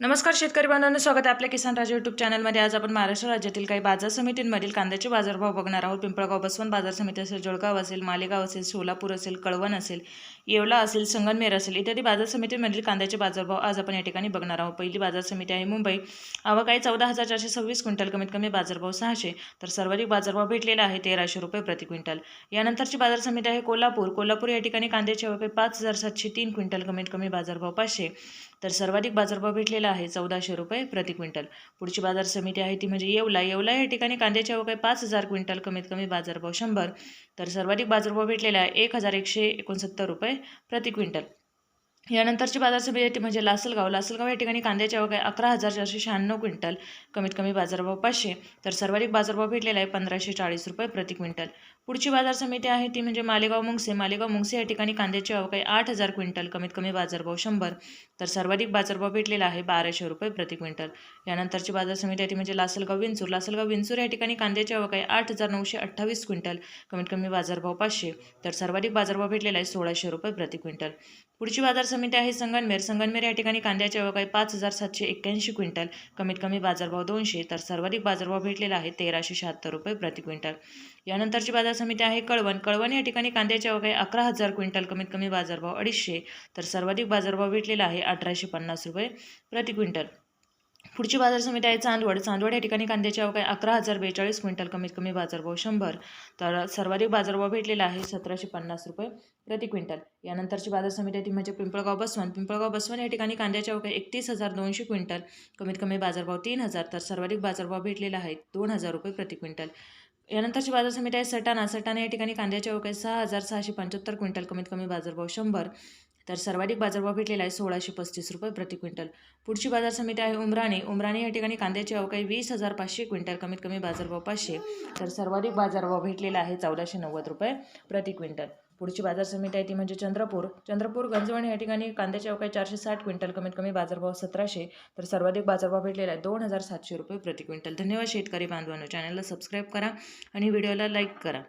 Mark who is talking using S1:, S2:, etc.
S1: नमस्कार शेतकरी बांधवांनो, स्वागत आहे आपल्या किसान राजा यूट्यूब चॅनलमध्ये। आज आपण महाराष्ट्र राज्यातील काही बाजार समितींमधील कांद्याचे बाजारभाव बघणार आहोत। पिंपळगाव बसवंत बाजार समिती असेल, जळगाव असेल, मालेगाव असेल, सोलापूर असेल, कळवण असेल, येवला असेल, संगमनेर असेल इत्यादी बाजार समितींमधील कांद्याचे बाजारभाव आज आपण या ठिकाणी बघणार आहोत। पहिली बाजार समिती आहे मुंबई। आवक आहे 14,426 क्विंटल, कमीत कमी बाजारभाव 600, तर सर्वाधिक बाजारभाव भेटलेला आहे 1,300 रुपये प्रति क्विंटल। यानंतरची बाजार समिती आहे कोल्हापूर या ठिकाणी कांद्याची आवक आहे 5,703 क्विंटल, कमीत कमी बाजारभाव 500, तर सर्वाधिक बाजारभाव भेटलेला आहे 1,400 रुपये प्रति क्विंटल। पुढची बाजार समिती आहे ती म्हणजे येवला या ठिकाणी कांद्याची आवक आहे 5,000 क्विंटल, कमीत कमी बाजारभाव 100, तर सर्वाधिक बाजारभाव भेटलेला आहे 1,169 रुपये प्रति क्विंटल। यानंतरची बाजार समिती म्हणजे लासलगाव या ठिकाणी कांद्याची आवक आहे 11,496 क्विंटल, कमीत कमी बाजारभाव 500, तर सर्वाधिक बाजारभाव भेटलेला आहे 1,540 रुपये प्रति क्विंटल। पुढची बाजार समिती आहे ती म्हणजे मालेगाव मुंगसे या ठिकाणी कांद्याची आवक आहे 8,000 क्विंटल, कमीत कमी बाजारभाव 100, तर सर्वाधिक बाजारभाव भेटलेला आहे 1,200 रुपये प्रति क्विंटल। यानंतरची बाजार समिती आहे ती म्हणजे लासलगाव विंचूर या ठिकाणी कांद्याची आवक आहे 8,928 क्विंटल, कमीत कमी बाजारभाव 500, तर सर्वाधिक बाजारभाव भेटलेला आहे 1,600 रुपये प्रति क्विंटल। पुढची बाजार समिती आहे संगमनेर या ठिकाणी कांद्याची आवक आहे 5,781 क्विंटल, कमीत कमी बाजारभाव 200, तर सर्वाधिक बाजारभाव भेटलेला आहे 1,376 रुपये प्रति क्विंटल। यानंतरची बाजार समिती आहे कळवण या ठिकाणी कांद्याची आवक आहे 11,000 क्विंटल, कमीत कमी बाजारभाव 250, तर सर्वाधिक बाजारभाव भेटलेला आहे 1,850 रुपये प्रति क्विंटल। पुढची बाजार समिती आहे चांदवड या ठिकाणी कांद्याची आवक आहे 11,042 क्विंटल, कमीत कमी बाजारभाव 100, तर सर्वाधिक बाजारभाव भेटलेला आहे 1,750 रुपये प्रति क्विंटल। यानंतरची बाजार समिती आहे ती म्हणजे पिंपळगाव बसवंत या ठिकाणी कांद्याची आवक आहे 31,200 क्विंटल, कमीत कमी बाजारभाव 3,000, तर सर्वाधिक बाजारभाव भेटलेला आहे 2,000 रुपये प्रति क्विंटल। यानंतरची बाजार समिती आहे सटाणा या ठिकाणी कांद्याची आवक आहे 6,675 क्विंटल, कमीत कमी बाजारभाव 100, तर सर्वाधिक बाजारभाव भेटलेला आहे 1,635 रुपये प्रति क्विंटल। पुढची बाजार समिती आहे उमराणी या ठिकाणी कांद्याची आवक आहे 20,500 क्विंटल, कमीत कमी बाजारभाव 500, तर सर्वाधिक बाजारभाव भेटलेला आहे 1,490 रुपये प्रति क्विंटल। पुढची बाजार समिती आहे ती म्हणजे चंद्रपूर गंजवण या ठिकाणी कांद्याची आवक आहे 460 क्विंटल, कमीत कमी बाजारभाव 1,700, तर सर्वाधिक बाजारभाव भेटलेला आहे 2,700 रुपये प्रति क्विंटल। धन्यवाद शेतकरी बांधवांनो, चॅनलला सबस्क्राईब करा आणि व्हिडिओला लाईक करा।